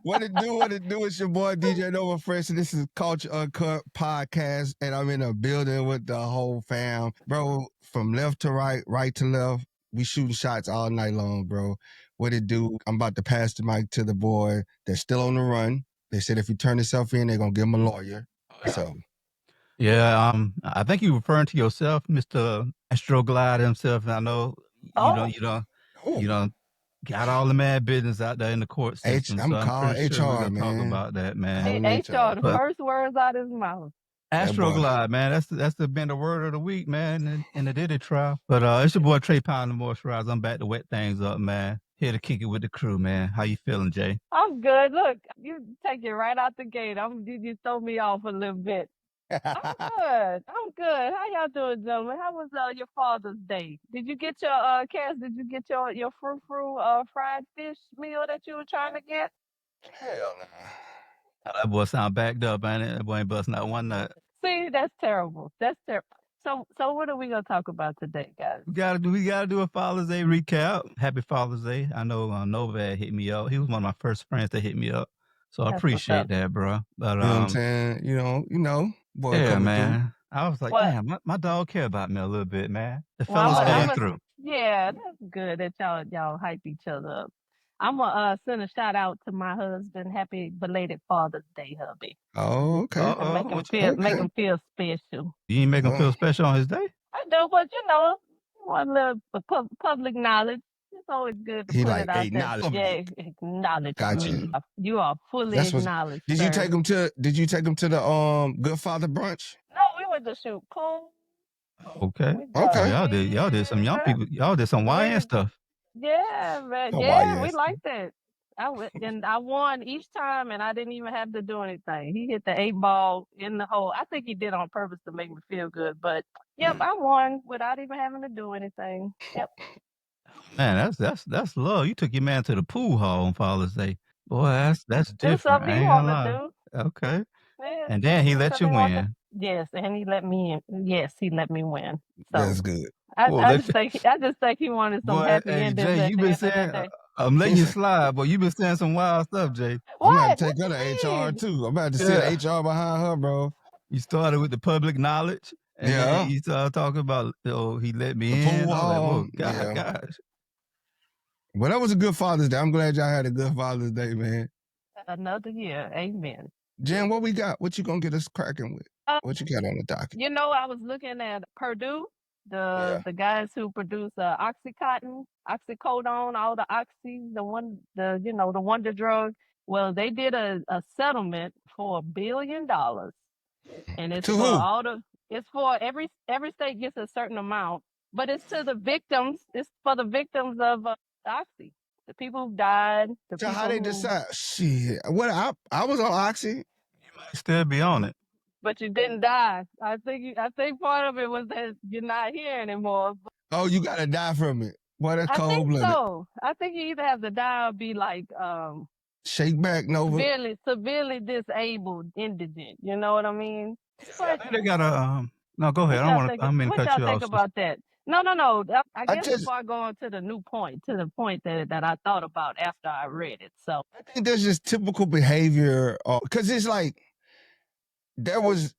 What it do? What it do? It's your boy DJ Nova Fresh, and this is Culture Uncut Podcast, and I'm in a building with the whole fam, bro. From left to right, right to left, we shooting shots all night long, bro. What it do? I'm about to pass the mic to the boy that's still on the run. They said if he turn himself in, they're gonna give him a lawyer. So Yeah, I think you're referring to yourself, Mr. Astroglide himself. I know you don't got all the mad business out there in the court system. I'm so I'm called pretty sure we're HR, gonna talk man. about that, man. Hey, HR, the But- first words out his mouth. Astroglide, man. That's been the word of the week, man, in the Diddy trial. But it's your boy Trey Pound, the moisturizer. I'm back to wet things up, man. Here to kick it with the crew, man. How you feeling, Jay? I'm good. Look, you take it right out the gate. You throw me off a little bit. I'm good. How y'all doing, gentlemen? How was your Father's Day? Did you get your Cass? Did you get your frou fried fish meal that you were trying to get? Hell no. That boy sound backed up, ain't it? That boy ain't busting out one nut. See, that's terrible. That's terrible. So what are we gonna talk about today, guys? We gotta do a Father's Day recap. Happy Father's Day. I know Nova had hit me up. He was one of my first friends that hit me up. So I appreciate that, bro. But you know what I'm saying? You know, boy, yeah, coming man. through. I was like, What? damn, my dog care about me a little bit, man. The Well, fellas came through. Yeah, that's good that y'all hype each other up. I'm gonna send a shout out to my husband. Happy belated Father's Day, hubby. Oh, okay. And make him feel special. You ain't make him feel special on his day? I do, but one little public knowledge. It's always good to put it out there. Yeah, acknowledge. Got you. You are fully acknowledged. Did you take him to the Good Father brunch? No, we went to shoot pool. Okay. Y'all did some young people. Y'all did some YN stuff. Yeah, man. Yeah, we like that. I won each time, and I didn't even have to do anything. He hit the 8-ball in the hole. I think he did on purpose to make me feel good. But yep, I won without even having to do anything. Yep. Man, that's love. You took your man to the pool hall on Father's Day. Boy, that's different. Do something he want to do. Okay. Yeah. And then he let you win. Yes, and he let me in. Yes, he let me win. So that's good. I just think he wanted some happy endings. Jay, you been saying I'm letting you slide, but you been saying some wild stuff, Jay. I'm about to take her to HR too. I'm about to sit HR behind her, bro. You started with the public knowledge. And then you started talking about he let me in. Gosh. Well, that was a good Father's Day. I'm glad y'all had a good Father's Day, man. Another year. Amen. Jen, what we got? What you gonna get us cracking with? What you got on the docket? I was looking at Purdue, the guys who produce Oxycontin, Oxycodone, all the oxy, the wonder drug. Well, they did a settlement for $1 billion, and it's to for who? It's for every state gets a certain amount, but it's to the victims. It's for the victims of oxy, the people who died. So how they decide? Shit, what I was on oxy. You might still be on it, but you didn't die. I think part of it was that you're not here anymore. Oh, you gotta die from it. Boy, that's cold blooded. So I think you either have to die or be like shake back, Nova. Severely disabled, indigent. You know what I mean? I think they got a no. Go ahead. I don't mean to cut you off. What y'all think about that? No. I guess before I go on to the new point, that I thought about after I read it. So I think there's just typical behavior, because it's like there was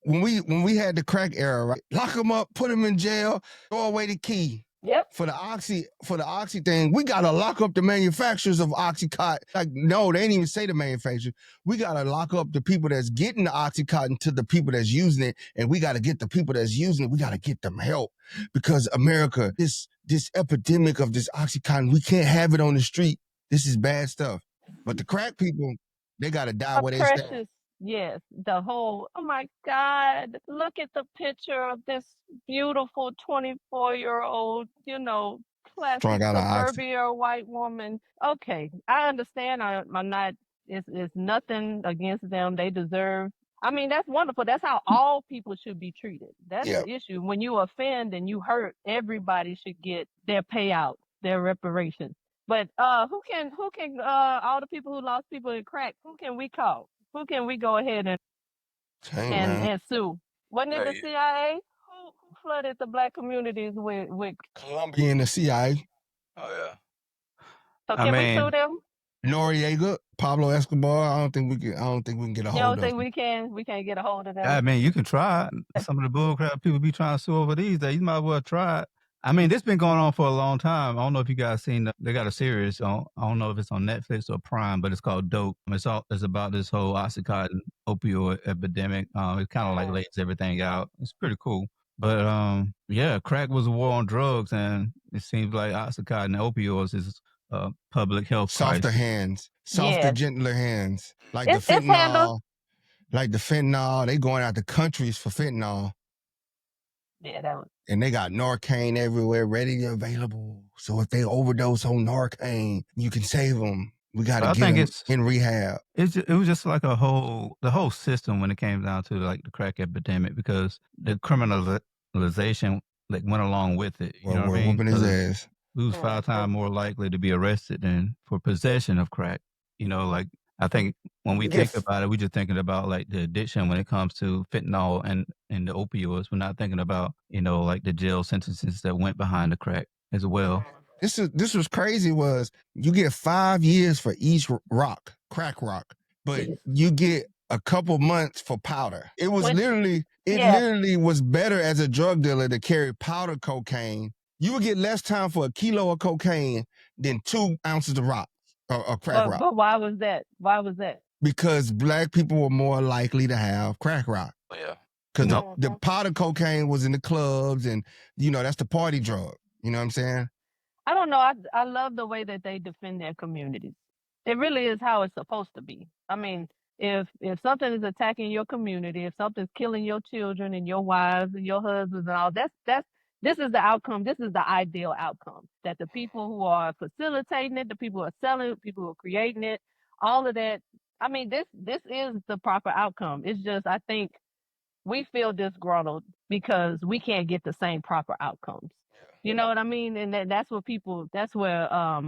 when we had the crack era, right? Lock them up, put them in jail, throw away the key. Yep. For the oxy thing, we gotta lock up the manufacturers of Oxycontin. Like, no, they didn't even say the manufacturer. We gotta lock up the people that's getting the Oxycontin to the people that's using it, and we gotta get the people that's using it. We gotta get them help because America, this epidemic of this Oxycontin, we can't have it on the street. This is bad stuff. But the crack people, they gotta die where they stand. Yes, the whole, oh my God, look at the picture of this beautiful 24-year-old, classic suburbia white woman. Okay, I understand. I'm not, it's nothing against them. They deserve, that's wonderful. That's how all people should be treated. That's the issue. When you offend and you hurt, everybody should get their payout, their reparations. But who can all the people who lost people in crack, who can we call? Who can we go ahead and sue? Wasn't it the CIA? Who flooded the black communities with Colombia and the CIA? Oh yeah. So can we sue them? Noriega, Pablo Escobar. I don't think we can get a hold of. You don't think we can't get a hold of them? I mean, you can try it. Some of the bullcrap people be trying to sue over these days. You might as well try it. I mean, this been going on for a long time. I don't know if you guys seen they got a series on. I don't know if it's on Netflix or Prime, but it's called Dope. It's about this whole Oxycontin opioid epidemic. It kind of like lays everything out. It's pretty cool. But yeah, crack was a war on drugs, and it seems like Oxycontin and opioids is public health softer crisis. hands, softer, gentler hands, like It's the fentanyl. handled. Like the fentanyl, they going out the countries for fentanyl. Yeah, that was. And they got Narcan everywhere, ready and available. So if they overdose on Narcan, you can save them. We got to get them in rehab. It was just like the whole system when it came down to like the crack epidemic, because the criminalization like went along with it. You know what I mean? Whooping his ass. We was 5 times more likely to be arrested than for possession of crack. You know, like I think when we think about it, we just thinking about like the addiction when it comes to fentanyl and the opioids. We're not thinking about, you know, like the jail sentences that went behind the crack as well. This was crazy. Was you get 5 years for each crack rock, but you get a couple months for powder. It was literally was better as a drug dealer to carry powder cocaine. You would get less time for a kilo of cocaine than 2 ounces of rock or crack rock. But why was that? Because black people were more likely to have crack rock. Yeah. Because the powder cocaine was in the clubs, and you know that's the party drug. You know what I'm saying? I don't know. I love the way that they defend their communities. It really is how it's supposed to be. I mean, if something is attacking your community, if something's killing your children and your wives and your husbands and all, this is the outcome. This is the ideal outcome. That the people who are facilitating it, the people who are selling it, people who are creating it, all of that. I mean, this is the proper outcome. It's just I think we feel disgruntled because we can't get the same proper outcomes. You know what I mean? And that's where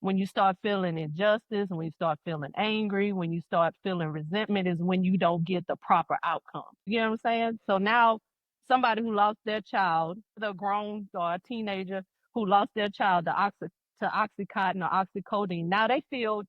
when you start feeling injustice, when you start feeling angry, when you start feeling resentment is when you don't get the proper outcome. You know what I'm saying? So now somebody who lost their child, the grown or a teenager who lost their child to Oxycontin or Oxycodone, now they feel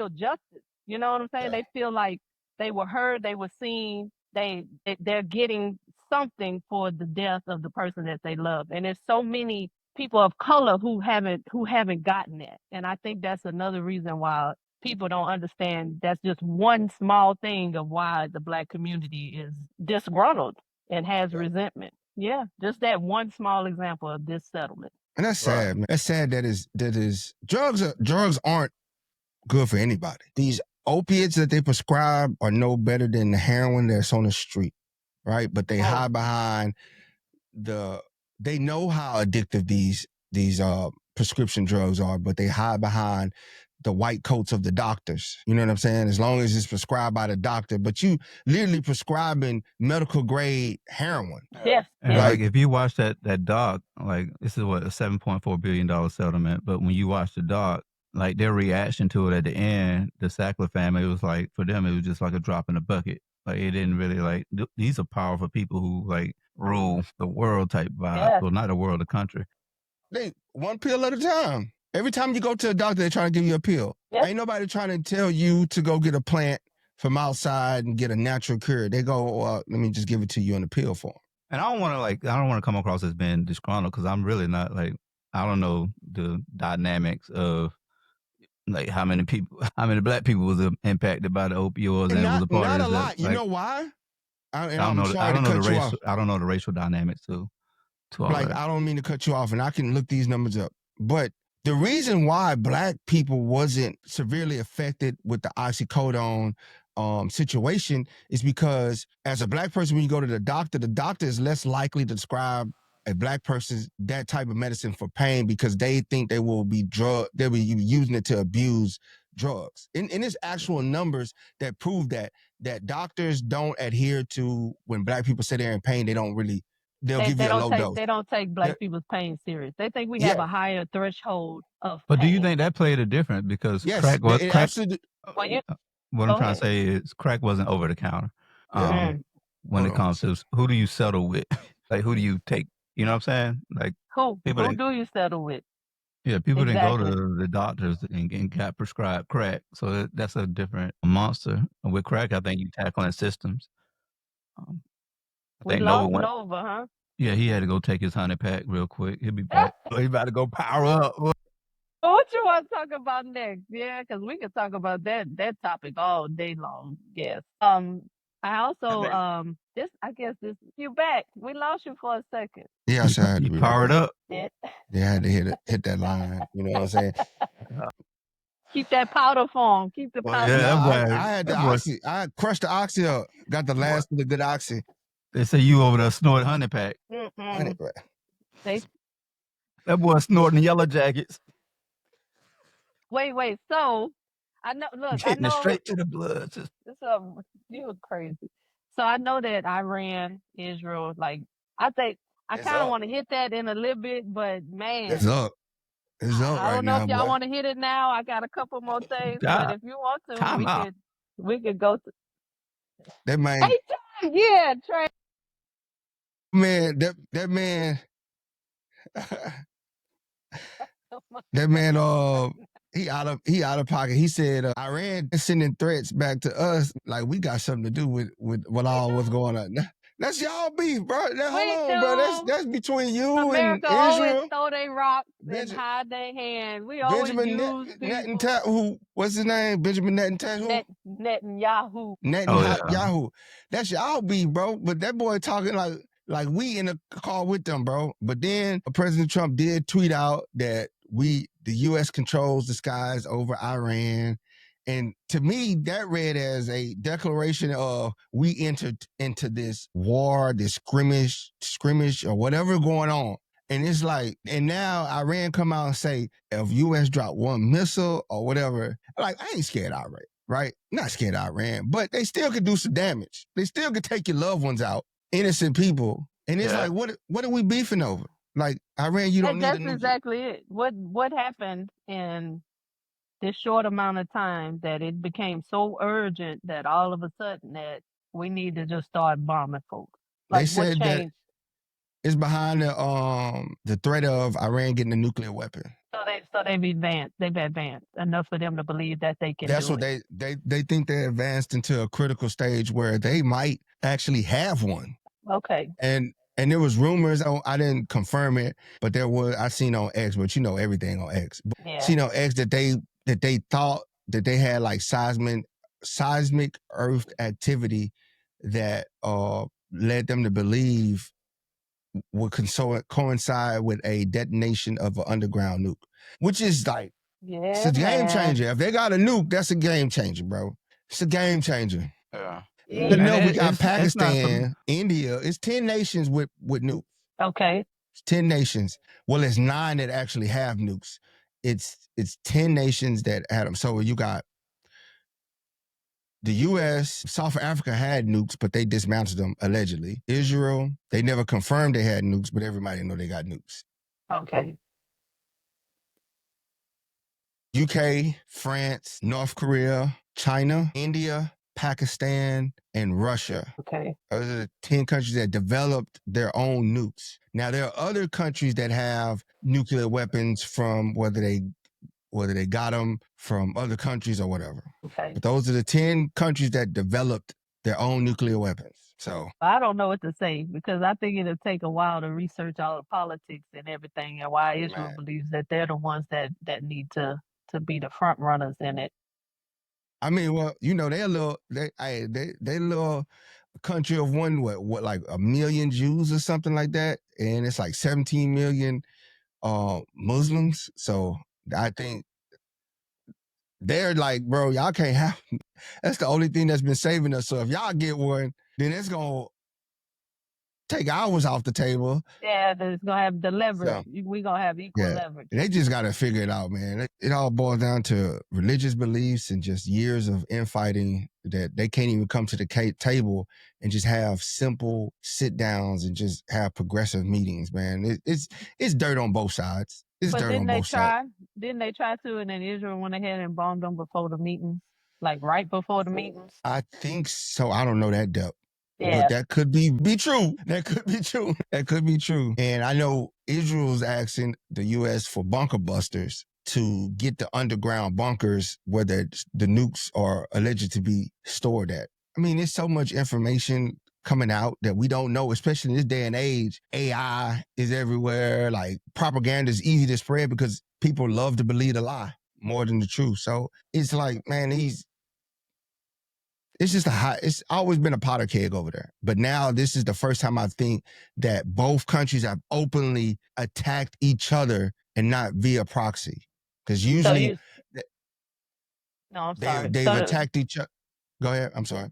justice. You know what I'm saying? They feel like they were heard, they were seen, they're getting something for the death of the person that they love. And there's so many people of color who haven't gotten that. And I think that's another reason why people don't understand. That's just one small thing of why the Black community is disgruntled and has resentment. Yeah, just that one small example of this settlement. And that's sad, man. That's sad that is drugs aren't good for anybody. These opiates that they prescribe are no better than the heroin that's on the street. Right, but they hide behind they know how addictive these prescription drugs are, but they hide behind the white coats of the doctors. You know what I'm saying? As long as it's prescribed by the doctor, but you literally prescribing medical grade heroin. Yes. And like if you watch that doc, like this is a $7.4 billion settlement, but when you watch the doc, like their reaction to it at the end, the Sackler family, it was like for them it was just like a drop in the bucket. Like it didn't really like these are powerful people who like rule the world type vibe. Yeah. Well, not the world, the country. They one pill at a time. Every time you go to a doctor, they're trying to give you a pill. Yep. Ain't nobody trying to tell you to go get a plant from outside and get a natural cure. They go, let me just give it to you in a pill form. And I don't want to come across as being disgruntled because I'm really not like I don't know the dynamics of. Like how many black people was impacted by the opioids and was a part not of a lot. Like, you know why? I don't know the racial dynamics to all like that. I don't mean to cut you off, and I can look these numbers up. But the reason why black people wasn't severely affected with the oxycodone situation is because as a black person, when you go to the doctor is less likely to prescribe a black person that type of medicine for pain because they think they'll be using it to abuse drugs. And there's actual numbers that prove that doctors don't adhere to when black people say they're in pain, they'll give you a low dose. They don't take black people's pain serious. They think we have a higher threshold of But pain. do you think that played a difference? Because crack what I'm trying to say is crack wasn't over the counter. When it comes to who do you settle with? Like who do you take? You know what I'm saying? Like who do you settle with? Yeah, people didn't go Exactly. to the doctors and got prescribed crack. So that's a different monster. And with crack, I think you tackling systems. I We think Nova lost went. Nova, huh? Yeah, he had to go take his honey pack real quick. He'll be back. He about to go power up. What you want to talk about next? Yeah, because we could talk about that topic all day long. Yes. I also I guess you back. We lost you for a second. Yeah, so I had to You be right powered back. up. Yeah. They had to hit that line. You know what I'm saying? Keep that powder form. Keep the Well, powder. yeah, No, that boy, I had the that boy, oxy. I crushed the oxy up. Got the last of the good oxy. they say you over there snorting honey pack. Mm-mm. They That boy snorting yellow jackets. wait. So I know. Look, I Getting it know. straight to the blood. Just, You were crazy. So I know that Iran, Israel, like I think I It's kind of up. want to hit that in a little bit, but It's man, up. It's up I right don't know now, if y'all boy. want to hit it now. I got a couple more things, but if you want to, time out. we could go to. That man, Hey, yeah, Trey. man, that man, that man, he out of pocket. He said Iran is sending threats back to us like we got something to do with what all what's going on. That's y'all beef, bro. Hold on, bro. That's between you and America always Israel. throw their rocks and hide their hand. We always Benjamin use people. Netanyahu, what's his name? Benjamin Netanyahu. Netanyahu. Netanyahu. That's y'all beef, bro. But that boy talking like we in a call with them, bro. But then President Trump did tweet out that the U.S. controls the skies over Iran. And to me, that read as a declaration of we entered into this war, this skirmish or whatever going on. And it's like, and now Iran come out and say, if U.S. drop one missile or whatever, like, I ain't scared of Iran, right? Not scared of Iran, but they still could do some damage. They still could take your loved ones out, innocent people. And it's like, what are we beefing over? Like, Iran, you don't need a nuclear. That's exactly it. What happened in this short amount of time that it became so urgent that all of a sudden that we need to just start bombing folks? Like, they said what that changed? it's behind the threat of Iran getting a nuclear weapon. They've advanced enough for them to believe that they can That's do what it. they think they advanced into a critical stage where they might actually have one. Okay. And there was rumors, I didn't confirm it, but there was, I seen on X, but you know everything on X. Yeah. Seen on X that they thought that they had like seismic earth activity that led them to believe would coincide with a detonation of an underground nuke, which is like, it's a game changer. If they got a nuke, that's a game changer, bro. It's a game changer. Yeah. You know, we got Pakistan, India. It's 10 nations with nukes. Okay. It's 10 nations. Well, it's 9 that actually have nukes. It's 10 nations that had them. So you got the U.S., South Africa had nukes, but they dismantled them, allegedly. Israel, they never confirmed they had nukes, but everybody know they got nukes. Okay. UK, France, North Korea, China, India, Pakistan, and Russia. Okay. Those are the 10 countries that developed their own nukes. Now, there are other countries that have nuclear weapons from whether they got them from other countries or whatever. Okay. But those are the 10 countries that developed their own nuclear weapons. So I don't know what to say because I think it'll take a while to research all the politics and everything and why Israel believes that they're the ones that need to be the front runners in it. I mean, well, you know, they a little country of one, what like 1 million Jews or something like that, and it's like 17 million Muslims. So I think they're like, bro, y'all can't have. That's the only thing that's been saving us. So if y'all get one, then it's gonna take ours off the table. Yeah, it's gonna have the leverage. So, we're gonna have equal leverage. They just gotta figure it out, man. It all boils down to religious beliefs and just years of infighting that they can't even come to the table and just have simple sit downs and just have progressive meetings, man. It's dirt on both sides. It's dirt on both sides. Didn't they try to? And then Israel went ahead and bombed them before the meetings, like right before the meetings. I think so. I don't know that depth. But that could be true. That could be true. That could be true. And I know Israel's asking the U.S. for bunker busters to get the underground bunkers where the nukes are alleged to be stored at. I mean, there's so much information coming out that we don't know, especially in this day and age. AI is everywhere. Like, propaganda is easy to spread because people love to believe a lie more than the truth. So it's like, man, it's just it's always been a powder keg over there. But now this is the first time I think that both countries have openly attacked each other and not via proxy. Because usually they've attacked each other. Go ahead. I'm sorry.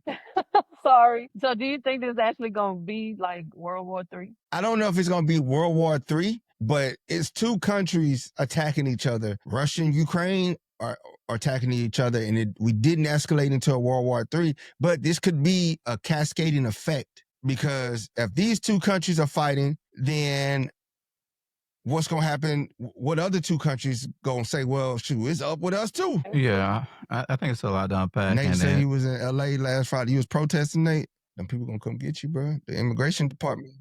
Sorry. So do you think this is actually going to be like World War III? I don't know if it's going to be World War III, but it's two countries attacking each other. Russia and Ukraine are attacking each other, and we didn't escalate into a World War III, but this could be a cascading effect, because if these two countries are fighting, then what's going to happen? What other two countries going to say, well, shoot, it's up with us too? Yeah, I think it's a lot to unpack. Nate said he was in L.A. last Friday. He was protesting, Nate. Them people going to come get you, bro. The immigration department.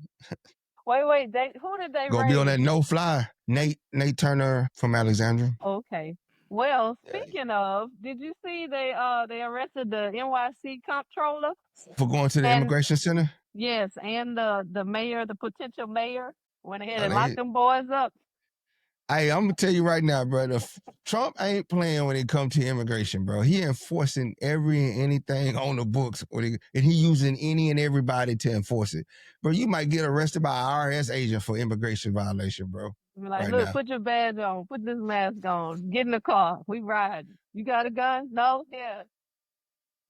Wait, who did they Gonna be on that no-fly. Nate Turner from Alexandria. Okay. Well, speaking of, did you see they arrested the NYC comptroller for going to the immigration center? Yes, and the mayor, the potential mayor, went ahead and locked them boys up. Hey, I'm gonna tell you right now, brother. Trump ain't playing when it comes to immigration, bro. He enforcing every and anything on the books, and he using any and everybody to enforce it. Bro, you might get arrested by an IRS agent for immigration violation, bro. Like, right, look, now. Put your badge on, put this mask on, get in the car, we ride. You got a gun? No? Yeah.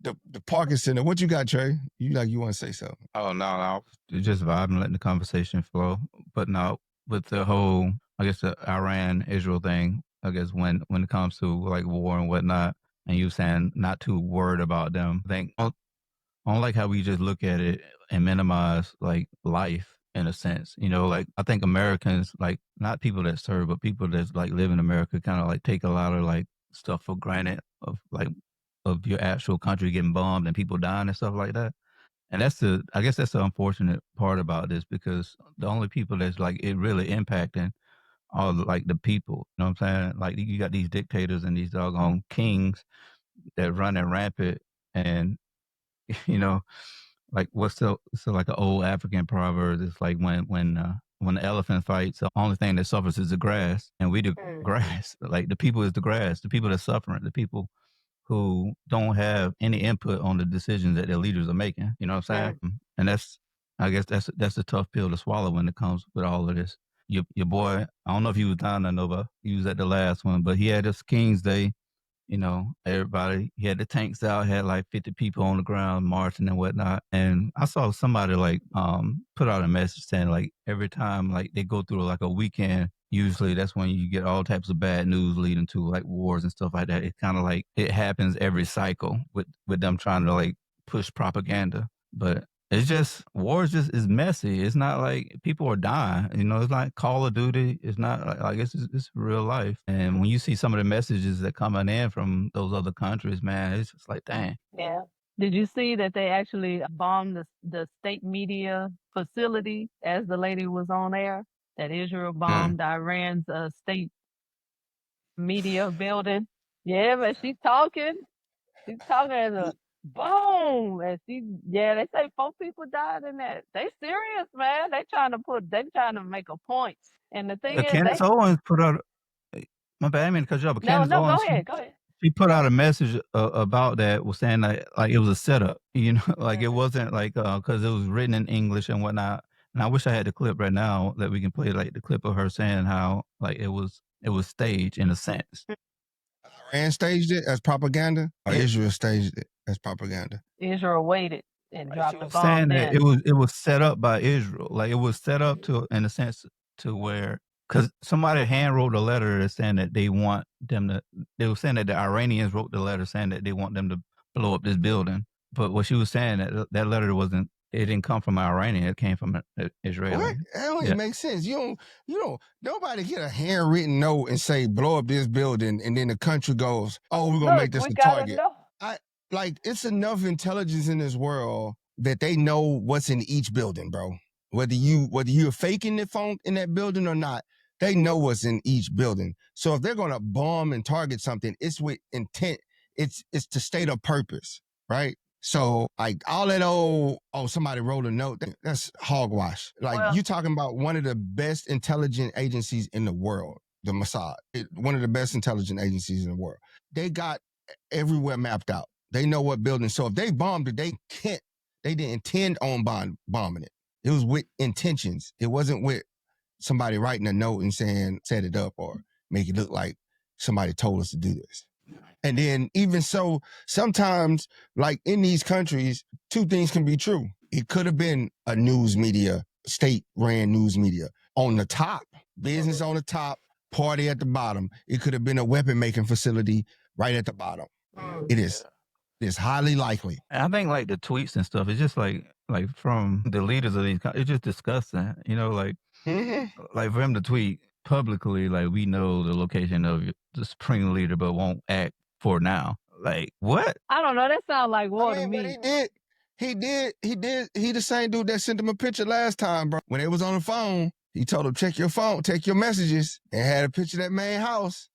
The parking center. What you got, Trey? You want to say something? Oh, no. Just vibing, letting the conversation flow. But no, with the whole, I guess, the Iran-Israel thing, I guess when it comes to like war and whatnot, and you saying not too worried about them, I think I don't like how we just look at it and minimize like life in a sense. You know, like I think Americans, like not people that serve, but people that like live in America kind of like take a lot of like stuff for granted of your actual country getting bombed and people dying and stuff like that. And I guess that's the unfortunate part about this, because the only people that's like it really impacting are like the people. You know what I'm saying? Like you got these dictators and these doggone kings that running rampant, and you know, like so like an old African proverb. It's like when the elephant fights, the only thing that suffers is the grass, and we the grass. Like the people is the grass. The people that's suffering, the people who don't have any input on the decisions that their leaders are making. You know what I'm saying? And I guess that's a tough pill to swallow when it comes with all of this. Your boy, I don't know if he was down there, Nova. He was at the last one, but he had this King's Day. You know, everybody, he had the tanks out, had like 50 people on the ground marching and whatnot. And I saw somebody like put out a message saying like every time like they go through like a weekend, usually that's when you get all types of bad news leading to like wars and stuff like that. It's kind of like it happens every cycle with them trying to like push propaganda. But it's just, war is messy. It's not like people are dying. You know, it's like Call of Duty. It's not like it's real life. And when you see some of the messages that coming in from those other countries, man, it's just like, dang. Yeah. Did you see that they actually bombed the state media facility as the lady was on air? That Israel bombed Iran's state media building? Yeah, but she's talking. She's talking as a boom, and they say 4 people died in that. They serious, man. They trying to make a point. And the thing is, Candace Owens put out. My bad, I mean to cut you off. But Candace Owens, go ahead. She put out a message about that, was saying like it was a setup. You know, like it wasn't like because it was written in English and whatnot. And I wish I had the clip right now that we can play, like the clip of her saying how like it was staged in a sense. Iran staged it as propaganda, or Israel staged it as propaganda? Israel waited and dropped the bomb. Saying that it was set up by Israel, like it was set up to, in a sense, to where, because somebody hand wrote a letter saying that they want them to. They were saying that the Iranians wrote the letter saying that they want them to blow up this building. But what she was saying, that letter wasn't. It didn't come from an Iranian. It came from an Israeli. What? That don't even make sense. You don't. Nobody get a handwritten note and say blow up this building, and then the country goes, "Oh, we're gonna make this a target." Like, it's enough intelligence in this world that they know what's in each building, bro. Whether you're faking the phone in that building or not, they know what's in each building. So if they're gonna bomb and target something, it's with intent. It's to state a purpose, right? So like all that somebody wrote a note, that's hogwash. Like you talking about one of the best intelligent agencies in the world, the Mossad, one of the best intelligent agencies in the world. They got everywhere mapped out. They know what building. So if they bombed it, they didn't intend on bombing it. It was with intentions. It wasn't with somebody writing a note and saying, set it up or make it look like somebody told us to do this. And then even so, sometimes like in these countries, two things can be true. It could have been a news media, state-ran news media on the top, business on the top, party at the bottom. It could have been a weapon-making facility right at the bottom. It is. It's highly likely. I think like the tweets and stuff, it's just like from the leaders of these, it's just disgusting. You know, like like for him to tweet publicly, like we know the location of the supreme leader, but won't act for now. Like what? I don't know. That sounds like war to me. But he the same dude that sent him a picture last time, bro. When they was on the phone, he told him, check your phone, check your messages, and had a picture of that main house.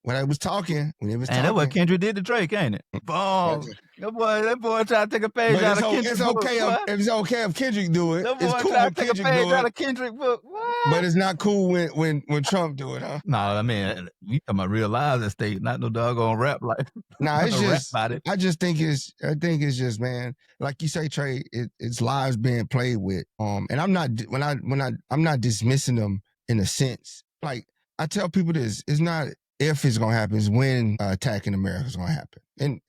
When I was talking, and that's what Kendrick did to Drake, ain't it? Boom. That boy tried to take a page out of Kendrick's book. It's okay if Kendrick do it. That boy it's cool tried to take a page out of Kendrick's book. What? But it's not cool when Trump do it, huh? No, I mean, we talking about real lives at stake, not no doggone rap like. Nah, it's just. I just think it's just, man. Like you say, Trey, it's lives being played with. And I'm not I'm not dismissing them in a sense. Like I tell people this, it's not if it's gonna happen, it's when attacking America is gonna happen. And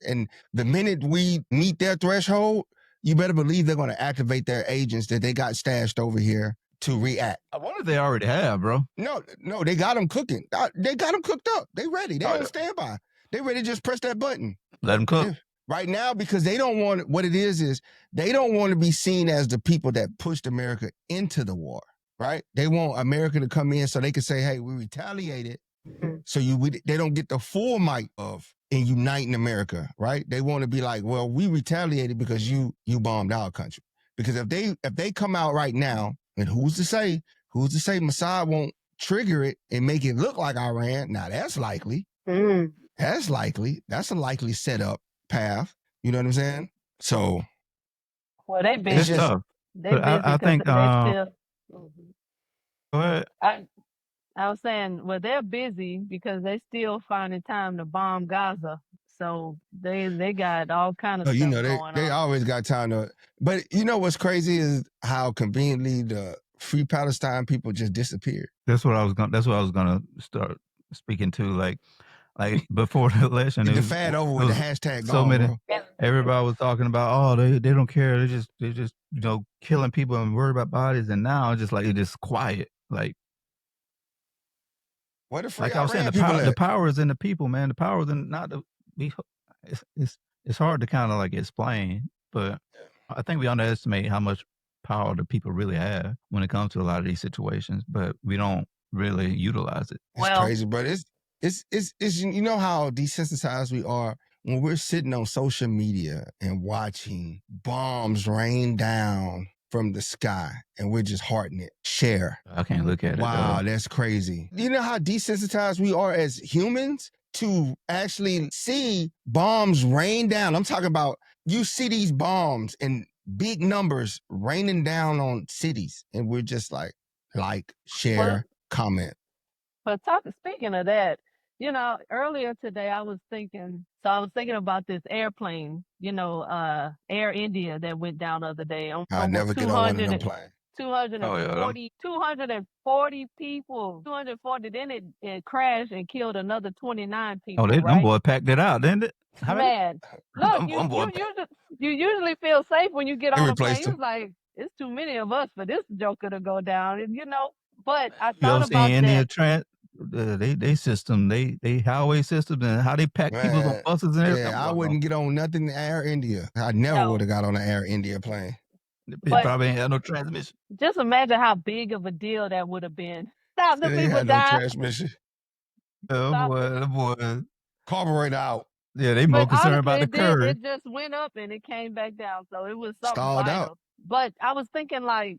the minute we meet their threshold, you better believe they're gonna activate their agents that they got stashed over here to react. I wonder if they already have, bro. No, they got them cooking. They got them cooked up. They ready. They on standby. They ready to just press that button. Let them cook. Right now, because they don't want, what it is they don't want to be seen as the people that pushed America into the war, right? They want America to come in so they can say, hey, we retaliated. So they don't get the full might of in uniting America, right? They want to be like, well, we retaliated because you bombed our country. Because if they come out right now, and who's to say Mossad won't trigger it and make it look like Iran? Now that's likely. That's likely. That's a likely setup path. You know what I'm saying? So, well, they busy. It's tough. I think. Go ahead. I was saying, well, they're busy because they still finding time to bomb Gaza. So they got all kind of stuff going on. They always got time to. But you know what's crazy is how conveniently the Free Palestine people just disappeared. That's what I was gonna start speaking to. Like before the election, the fad over with the hashtag. So many. Everybody was talking about, they don't care. They just killing people and worried about bodies. And now it's just like it's just quiet. Like. What if I was saying, the power is in the people, man. The power is in not the. It's hard to kind of like explain, but I think we underestimate how much power the people really have when it comes to a lot of these situations, but we don't really utilize it. It's crazy, but it's you know how desensitized we are when we're sitting on social media and watching bombs rain down from the sky, and we're just hearting it. Share. I can't look at it. Wow, that's crazy. You know how desensitized we are as humans to actually see bombs rain down? I'm talking about you see these bombs in big numbers raining down on cities, and we're just like, share, comment. But speaking of that, earlier today I was thinking about this airplane, Air India that went down the other day. I never get on one of them planes. 240 people. 240. Then it crashed and killed another 29 people. Oh, them boy packed it out, didn't it? Man, look, you usually feel safe when you get on a plane. It's like, it's too many of us for this joker to go down, and But I thought about that. They system, they highway systems and how they pack people on buses and everything. Yeah, I wouldn't get on nothing Air India. I never would have got on an Air India plane. It probably ain't had no transmission. Just imagine how big of a deal that would have been. Stop the people dying. No transmission. Oh boy. Carburetor out. Yeah, they more concerned about the curve. It just went up and it came back down. So it was something Stalled vital. out. But I was thinking like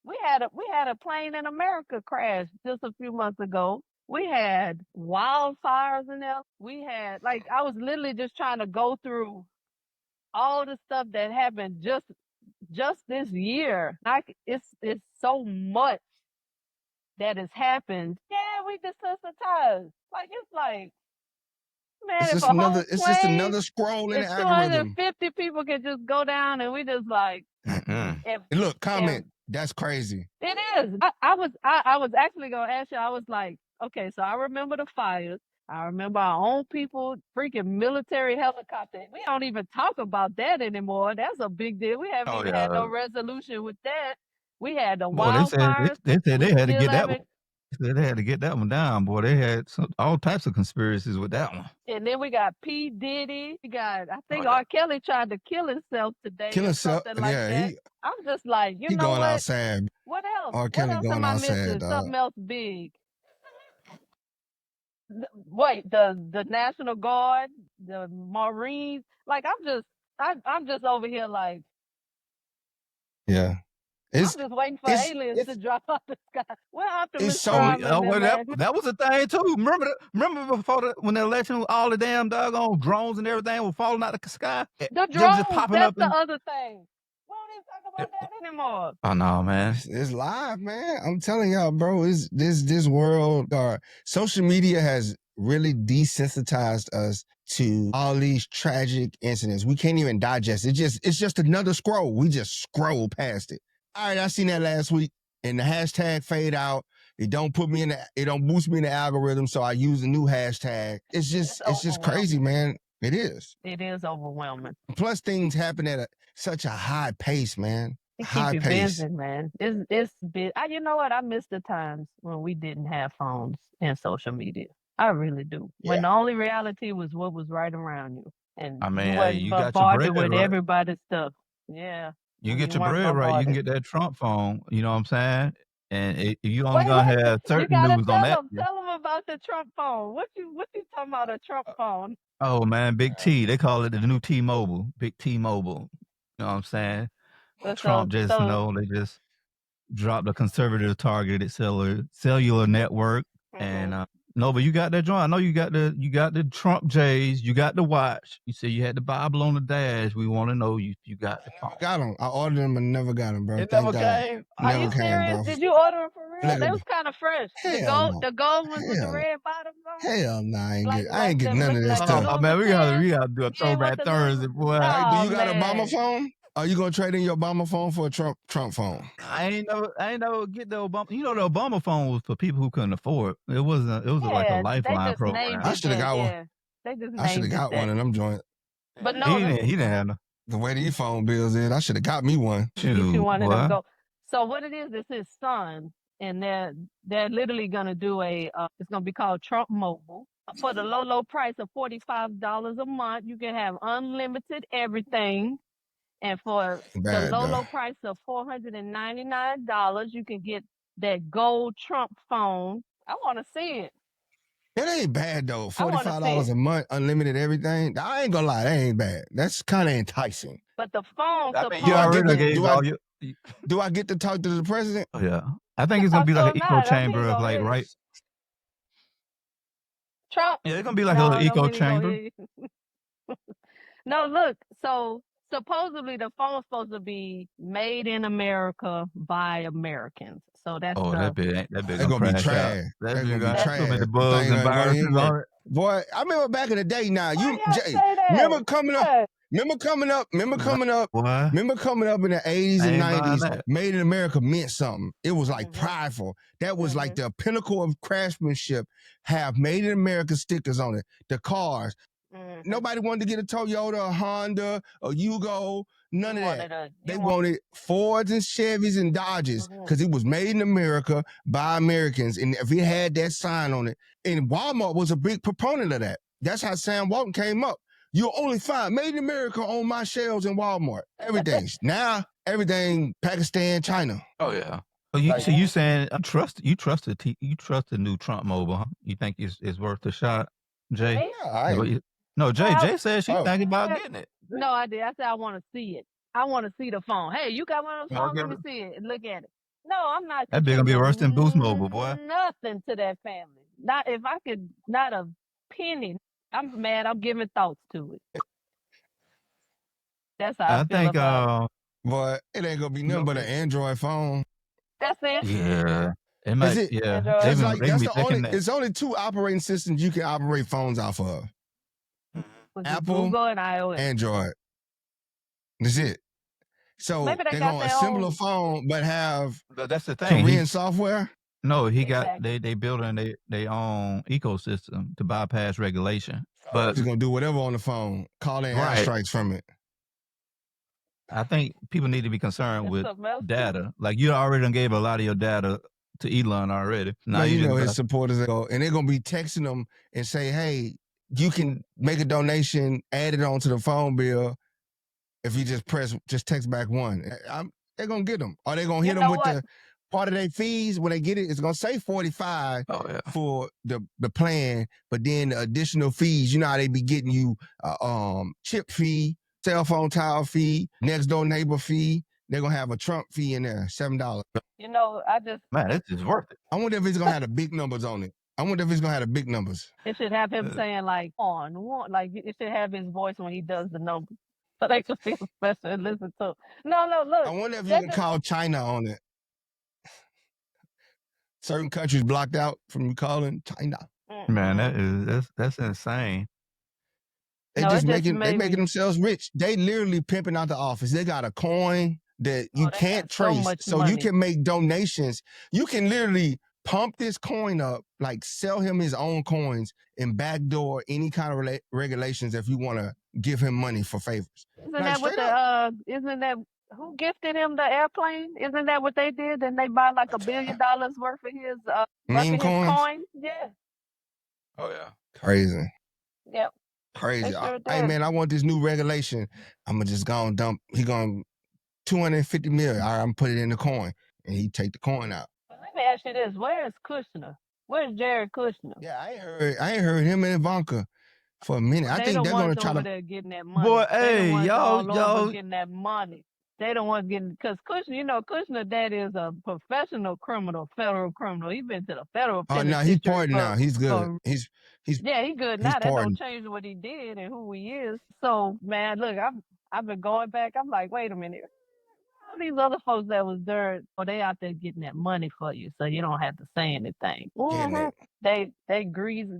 we had a plane in America crash just a few months ago. We had wildfires in there. We had I was literally just trying to go through all the stuff that happened just this year. It's so much that has happened. Yeah, we desensitized. It's like, man, It's if just a whole it's just plane, another scroll in the if algorithm. 250 people can just go down and we just like, Look, comment. That's crazy. It is. I was actually gonna ask you. I was like, okay, so I remember the fires. I remember our own people, freaking military helicopter. We don't even talk about that anymore. That's a big deal. We haven't even had no resolution with that. We had the Boy, wildfires. they said they had to get that one. haven't- They had to get that one down, boy. They had all types of conspiracies with that one. And then we got P. Diddy. We got, I think R. Kelly tried to kill himself today. Kill himself. Something like that. I'm just like, he know going what? outside. What else? R. Kelly what else going am I outside, missing? dog. Something else big. Wait, the National Guard, the Marines. I'm just over here like. Yeah. I'm just waiting for aliens to drop out the sky. We're optimists. That was a thing too. Remember before when the election, all the damn doggone drones and everything were falling out of the sky. The drones, just popping that's up the other thing. We don't even talk about that anymore. Oh no, man. It's live, man. I'm telling y'all, bro. It's this world. Social media has really desensitized us to all these tragic incidents. We can't even digest it. It's just another scroll. We just scroll past it. All right, I seen that last week, and the hashtag fade out. It don't boost me in the algorithm, so I use a new hashtag. It's just crazy, man. It is. It is overwhelming. Plus, things happen at such a high pace, man. It keeps you busy, man. It's busy. You know what? I miss the times when we didn't have phones and social media. I really do. Yeah. When the only reality was what was right around you, and you got your bread with right. everybody's stuff. Yeah. You get your bread right, you can get that Trump phone. You know what I'm saying? And if you only gonna have certain news on that. Tell them about the Trump phone. What you talking about a Trump phone? Oh man, Big T. They call it the new T-Mobile. Big T-Mobile. You know what I'm saying? Trump they just dropped a conservative targeted cellular network. And Nova, you got that joint. I know you got the Trump J's, you got the watch. You said you had the Bible on the dash. We want to know you got the phone. Got them. I ordered them and never got them, bro. It never came. Are you serious? Bro. Did you order them for real? They was kind of fresh. The gold ones with the red bottoms on. Hell no, I ain't getting none of that stuff. Oh man, we gotta do a throwback Thursday, boy. Do you got a Obama phone? Are you gonna trade in your Obama phone for a Trump phone? I ain't never get the Obama. You know, the Obama phone was for people who couldn't afford. It was like a lifeline program. I should have got one. I should have got one of them joints. But no, he didn't have no. The way these phone bills is, I should have got me one. You wanted to go. So what it is his son, and they're literally gonna do it's gonna be called Trump Mobile. For the low price of $45 a month, you can have unlimited everything. And for the low price of $499, you can get that gold Trump phone. I want to see it. It ain't bad though. $45 a month, unlimited everything. I ain't gonna lie, that ain't bad. That's kind of enticing. But the phone. Do I get to talk to the president? Oh, yeah, I think it's gonna be like an echo chamber of right. Trump. Yeah, it's gonna be like a little echo chamber. No, look. So supposedly the phone's supposed to be made in America by Americans. So that's that big gonna be trash. That's gonna be trash. The bugs and viruses on it. Boy, I remember back in the day. Now remember coming up. Remember coming up in the 80s and 90s, Made in America meant something. It was like prideful. That was like the pinnacle of craftsmanship. Have Made in America stickers on it. The cars. Nobody wanted to get a Toyota, a Honda, a Yugo, none of that. They wanted Fords and Chevys and Dodges because it was made in America by Americans. And if it had that sign on it, and Walmart was a big proponent of that. That's how Sam Walton came up. You'll only find Made in America on my shelves in Walmart. Everything. Now, everything Pakistan, China. Oh, yeah. So you saying you trust the new Trump Mobile, huh? You think it's worth a shot, Jay? Yeah, No, Jay said she thinking about getting it. No, I did. I said I want to see it. I want to see the phone. Hey, you got one of those phones? Let me see it. Look at it. No, I'm not. That big gonna be worse than Boost Mobile, boy. Nothing to that family. Not if I could. Not a penny. I'm mad. I'm giving thoughts to it. That's how I feel about it. But it ain't gonna be nothing but an Android phone. That's it. Yeah. It might, it's only 2 operating systems you can operate phones off of. Apple, Google, and iOS. Android. That's it. So they're gonna assemble a phone, but have that's the thing. Korean software. No, they building their own ecosystem to bypass regulation. But he's gonna do whatever on the phone, call in airstrikes from it. I think people need to be concerned with data. Like you already done gave a lot of your data to Elon already. Now you know his supporters go, and they're gonna be texting them and say, "Hey, you can make a donation, add it onto the phone bill if you just text back 1." They're gonna get them, or they're gonna hit them with the part of their fees when they get it. It's gonna say $45 for the plan, but then the additional fees. You know how they be getting you chip fee, cell phone tower fee, next door neighbor fee. They're gonna have a Trump fee in there, $7. You know, man, this is worth it. I wonder if it's gonna have the big numbers on it. It should have him saying like it should have his voice when he does the numbers. So they can feel special and listen to. No, look. I wonder if you can call China on it. Certain countries blocked out from you calling China. Man, that's insane. They making themselves rich. They literally pimping out the office. They got a coin that you can't trace. So you can make donations. You can literally pump this coin up, like sell him his own coins and backdoor any kind of regulations if you want to give him money for favors. Isn't that who gifted him the airplane? Isn't that what they did? And they buy like $1 billion worth of his meme coins? Yeah. Oh yeah. Crazy. Yep. Crazy. Hey man, I want this new regulation. I'm gonna just go and dump. He going $250 million. All right, I'm gonna put it in the coin, and he take the coin out. Let me ask you this: where is Kushner? Where's Jared Kushner? Yeah, I ain't heard him and Ivanka for a minute. I think they're gonna try to getting that money. Boy, hey, y'all getting that money. They don't want getting because Kushner, that is a professional criminal, federal criminal. He's been to the federal. Oh no, he's pardoned now. He's good. He's he's good now. That don't change what he did and who he is. So man, look, I've been going back. I'm like, wait a minute. All these other folks that was there, they out there getting that money for you, so you don't have to say anything. They greasy.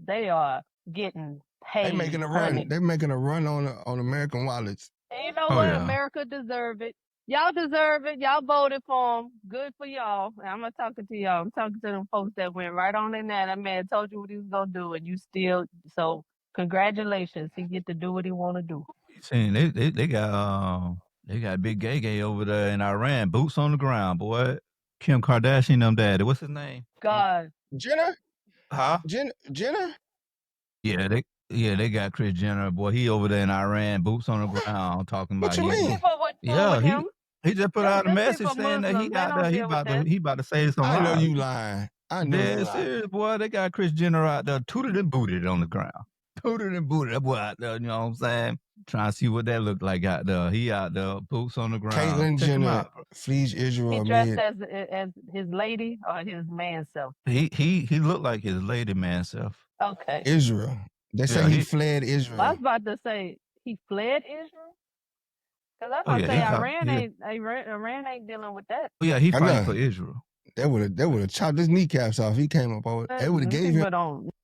They are getting paid. They making a run. They're making a run on American wallets. And you know what? Yeah. America deserve it. Y'all deserve it. Y'all voted for him. Good for y'all. And I'm not talking to y'all. I'm talking to them folks that went right on in there. That man told you what he was gonna do, and you still. So congratulations. He get to do what he want to do. See, they got big gay over there in Iran. Boots on the ground, boy. Kim Kardashian, them daddy. What's his name? God. Jenner. Huh? Jenner. Yeah, they got Kris Jenner, boy. He over there in Iran, boots on the ground, talking about. What you mean? He just put out a message saying that he got there. He about to say something. I know you lying. I know you lying. Serious, boy. They got Kris Jenner out there, tooted and booted on the ground. Tooted and booted. That boy out there, you know what I'm saying? Trying to see what that looked like out there. He out there, boots on the ground. Caitlyn Jenner flees Israel. He dressed as his lady or his man self? He looked like his lady man self. Okay. Israel. They say he fled Israel. I was about to say he fled Israel. Because I was about to say Iran ain't dealing with that. Oh, yeah, he fighting for Israel. They would have chopped his kneecaps off. He came up over. They would have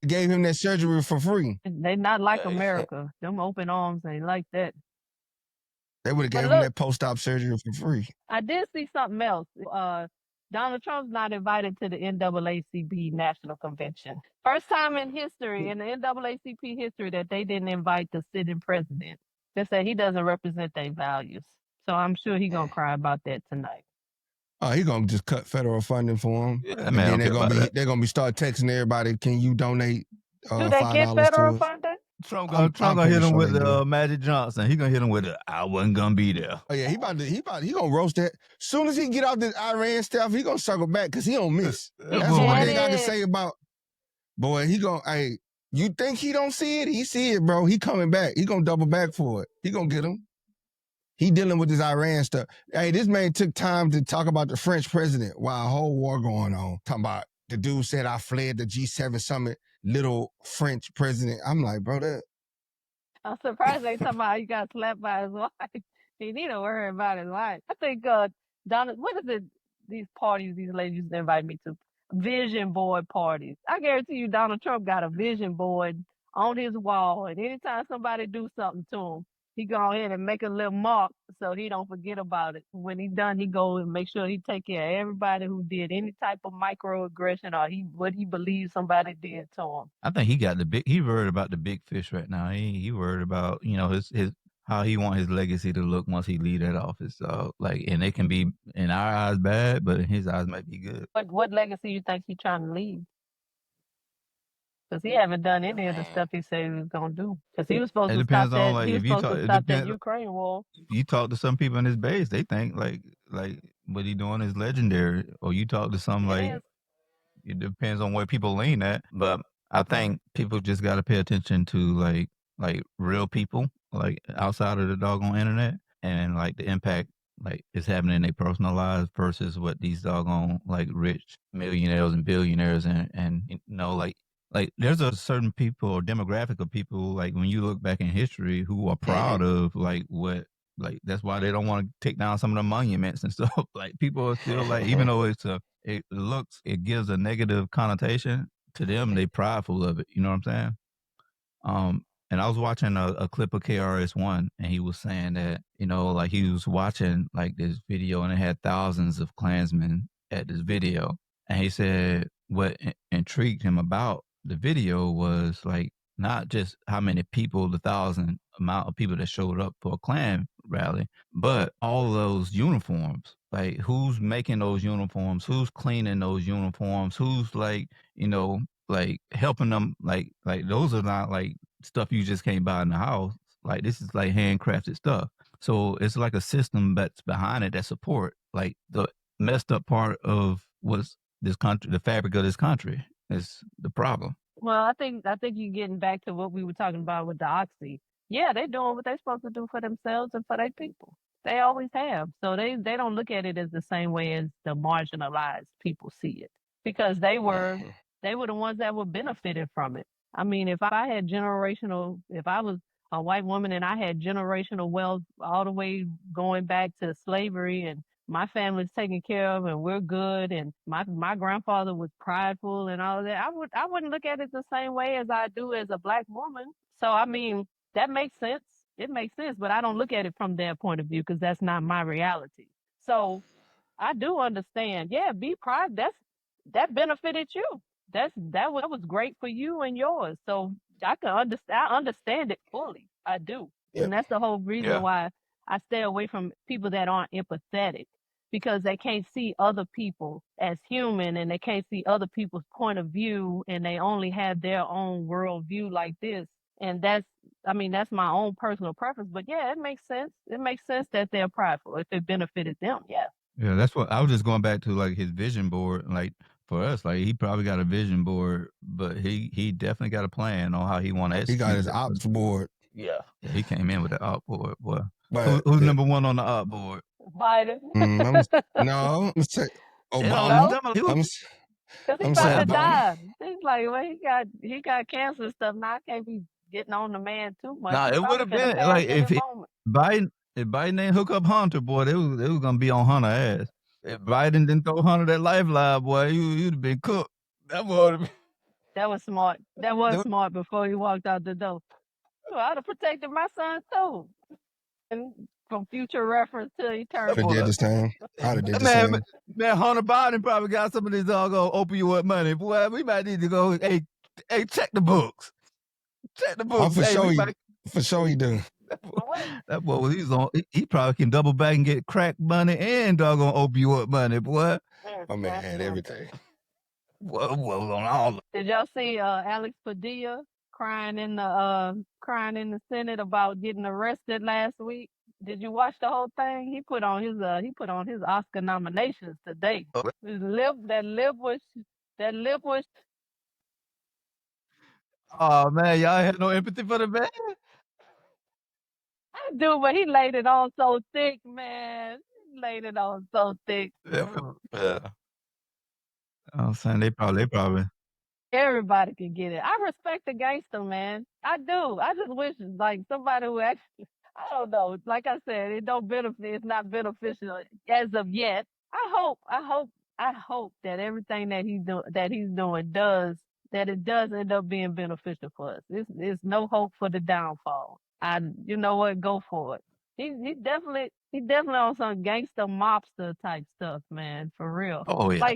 gave him that surgery for free. They not like America. Them open arms ain't like that. They would have gave him that post-op surgery for free. I did see something else. Donald Trump's not invited to the NAACP National Convention. First time in history, in the NAACP history, that they didn't invite the sitting president. They say he doesn't represent their values. So I'm sure he's going to cry about that tonight. Oh, he's going to just cut federal funding for him. Yeah, and then they're going to start texting everybody, can you donate $5 do they get federal funding? Trump gonna hit him with Magic Johnson. He gonna hit him with I wasn't gonna be there. Oh yeah, he gonna roast that. Soon as he get off this Iran stuff, he gonna circle back because he don't miss. That's one thing I can say about boy. You think he don't see it? He see it, bro. He coming back. He gonna double back for it. He gonna get him. He dealing with this Iran stuff. Hey, this man took time to talk about the French president while a whole war going on. Talking about the dude said I fled the G7 summit, little French president. I'm like, bro, that. I'm surprised they talking about he got slapped by his wife. He need to worry about his wife. I think Donald, what is it? These parties these ladies invite me to, vision board parties. I guarantee you, Donald Trump got a vision board on his wall, and anytime somebody do something to him, he go ahead and make a little mark so he don't forget about it. When he done, he go and make sure he take care of everybody who did any type of microaggression or what he believes somebody did to him. I think he worried about the big fish right now. He worried about, his how he want his legacy to look once he leave that office. So and it can be in our eyes bad, but in his eyes might be good. What legacy you think he's trying to leave? Because he haven't done any of the stuff he said he was gonna do. Because he was supposed to stop that. He was supposed to stop that Ukraine war. You talk to some people in his base, they think like what he doing is legendary. Or you talk to some it depends on where people lean at. But I think people just got to pay attention to like real people, like outside of the doggone internet, and like the impact like is happening in their personal lives versus what these doggone like rich millionaires and billionaires and like there's a certain people or demographic of people like when you look back in history who are proud of like what like that's why they don't want to take down some of the monuments and stuff. Like people are still like even though it gives a negative connotation to them, they prideful of it. You know what I'm saying? And I was watching a clip of KRS-One, and he was saying that, like he was watching like this video and it had thousands of Klansmen at this video. And he said what intrigued him about the video was like not just how many people, the thousand amount of people that showed up for a Klan rally, but all those uniforms. Like who's making those uniforms? Who's cleaning those uniforms? Who's like, like helping them? Like those are not like stuff you just can't buy in the house. Like this is like handcrafted stuff. So it's like a system that's behind it that support like the messed up part of what's this country, the fabric of this country is the problem. Well, I think you're getting back to what we were talking about with the Oxy. Yeah, they're doing what they're supposed to do for themselves and for their people. They always have. So they don't look at it as the same way as the marginalized people see it because they were the ones that were benefited from it. I mean, if I was a white woman and I had generational wealth all the way going back to slavery and my family's taken care of and we're good and my grandfather was prideful and all of that, I wouldn't look at it the same way as I do as a black woman. So I mean, that makes sense. It makes sense, but I don't look at it from their point of view because that's not my reality. So I do understand. Yeah, be proud. That benefited you. That was great for you and yours. So I understand it fully. I do. Yep. And that's the whole reason why I stay away from people that aren't empathetic because they can't see other people as human and they can't see other people's point of view and they only have their own worldview like this. And that's my own personal preference. But yeah, it makes sense. It makes sense that they're prideful if it benefited them. Yeah. Yeah, that's what I was just going back to like his vision board. Like for us, like he probably got a vision board, but he definitely got a plan on how he want to execute. He got his ops board. Yeah, he came in with the op board. Boy, who's number one on the op board? Biden. No, let's take Obama. Because he's about to die. He's like, well, he got cancer and stuff. Now I can't be getting on the man too much. Nah, it would have been like if Biden ain't hook up Hunter, boy, they was gonna be on Hunter ass. If Biden didn't throw Hunter that lifeline, boy, you'd have been cooked. That was smart. That was smart before he walked out the door. Well, I'd have protected my son too. And from future reference till he turned. I'd have did the same. Man, Hunter Biden probably got some of this doggone opioid money. Boy, we might need to go. Hey, check the books. Check the books. For sure he do. That boy, he probably can double back and get crack money and doggone opioid money, boy. My man had everything. Well, on all. Did y'all see Alex Padilla crying in the Senate about getting arrested last week? Did you watch the whole thing? He put on his Oscar nominations today. His lip was Oh man, y'all had no empathy for the man. I do, but he laid it on so thick, man. He laid it on so thick. Yeah. I'm saying they probably. Everybody can get it. I respect the gangster, man. I do. I just wish like somebody who actually, I don't know. Like I said, it don't benefit. It's not beneficial as of yet. I hope that everything that he's doing that it does end up being beneficial for us. It's no hope for the downfall. You know what? Go for it. He definitely on some gangster mobster type stuff, man. For real. Oh yeah.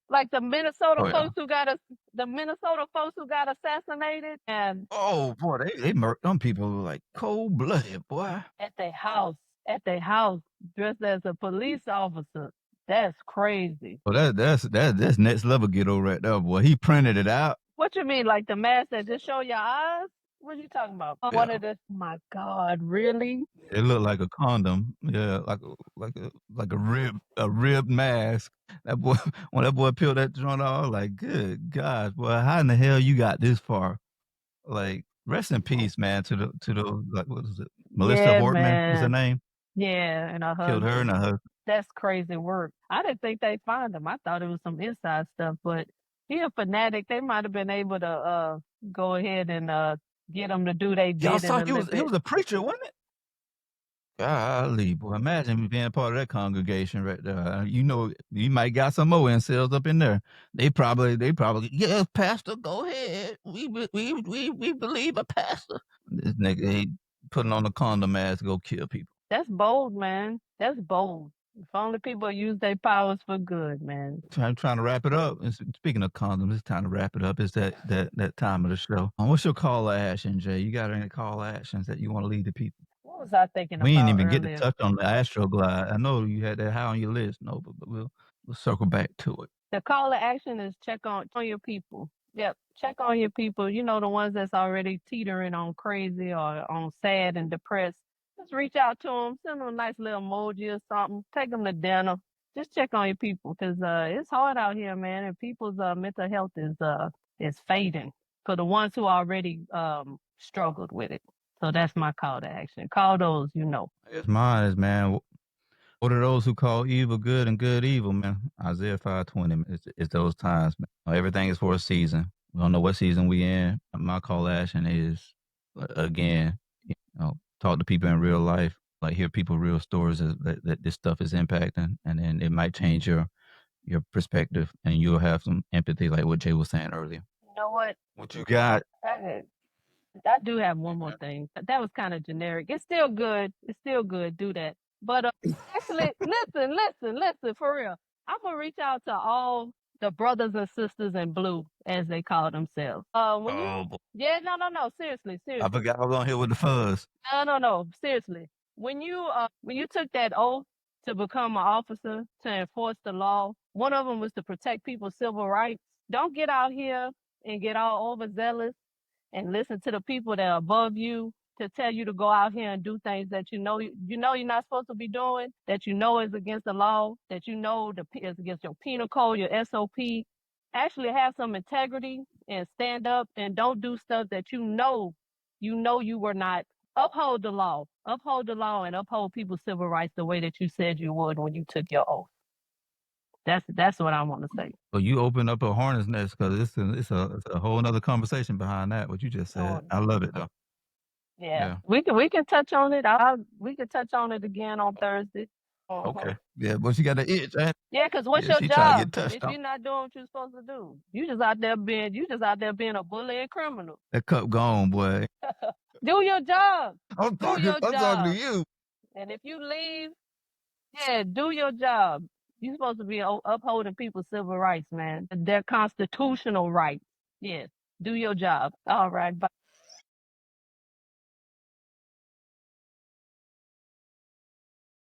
Like the Minnesota Oh yeah. folks who got assassinated and Oh boy, they murked them people like cold blooded, boy. at their house, dressed as a police officer. That's crazy. Well, that's next level ghetto right there, boy. He printed it out. What you mean, like the mask that just show your eyes? What you talking about? Yeah. One of the my God, really? It looked like a condom. Yeah, like a ribbed mask. That boy when that boy peeled that joint off, I was like, good God, boy, how in the hell you got this far? Like, rest in peace, man, to the like what is it? Melissa Yeah, Hortman is her man. name. Yeah, and her Killed her and husband. her husband. That's crazy work. I didn't think they'd find him. I thought it was some inside stuff, but he a fanatic. They might have been able to go ahead and get him to do they Y'all did in saw a little he bit. was a preacher, wasn't it? Golly, boy, imagine being part of that congregation right there. You know, you might got some more incels up in there. They probably, yeah, pastor, go ahead. We believe a pastor. This nigga, he putting on a condom mask to go kill people. That's bold, man. That's bold. If only people use their powers for good, man. I'm trying to wrap it up. And speaking of condoms, it's time to wrap it up. It's that time of the show. What's your call to action, Jay? You got any call to actions that you want to lead the people? What was I thinking We ain't about even get to earlier? touch on the Astroglide. I know you had that high on your list, no, but we'll circle back to it. The call to action is check on your people. Yep, check on your people. You know, the ones that's already teetering on crazy or on sad and depressed. Just reach out to them, send them a nice little emoji or something. Take them to dinner. Just check on your people because it's hard out here, man, and people's mental health is fading for the ones who already struggled with it. So that's my call to action. Call those you know. It's mine is, man. What are those who call evil good and good evil, man? Isaiah 5:20. It's those times, man. Everything is for a season. We don't know what season we in. My call to action is, again, talk to people in real life, like hear people real stories that this stuff is impacting, and then it might change your perspective, and you'll have some empathy, like what Jay was saying earlier. You know what? What you got? I do have one more thing. That was kind of generic. It's still good. It's still good. Do that. But actually, listen, for real. I'm gonna reach out to all the brothers and sisters in blue, as they call themselves. Yeah, no, seriously. I forgot I was on here with the fuzz. No, seriously. When you took that oath to become an officer to enforce the law, one of them was to protect people's civil rights. Don't get out here and get all overzealous and listen to the people that are above you to tell you to go out here and do things that you know you're not supposed to be doing, that you know is against the law, that you know is against your penal code, your SOP. Actually have some integrity and stand up and don't do stuff that you know you were not. Uphold the law and uphold people's civil rights the way that you said you would when you took your oath. That's what I want to say. So you open up a hornet's nest because it's a whole other conversation behind that. What you just said, I love it though. Yeah. We can touch on it. We can touch on it again on Thursday. Okay. Yeah, but she got the itch, right? Yeah, because what's your job if you're not doing what you're supposed to do? You just out there being a bully and criminal. That cup gone, boy. Do your job. I'm talking to you. And if you leave, do your job. You're supposed to be upholding people's civil rights, man. Their constitutional rights. Yes. Do your job. All right. Bye.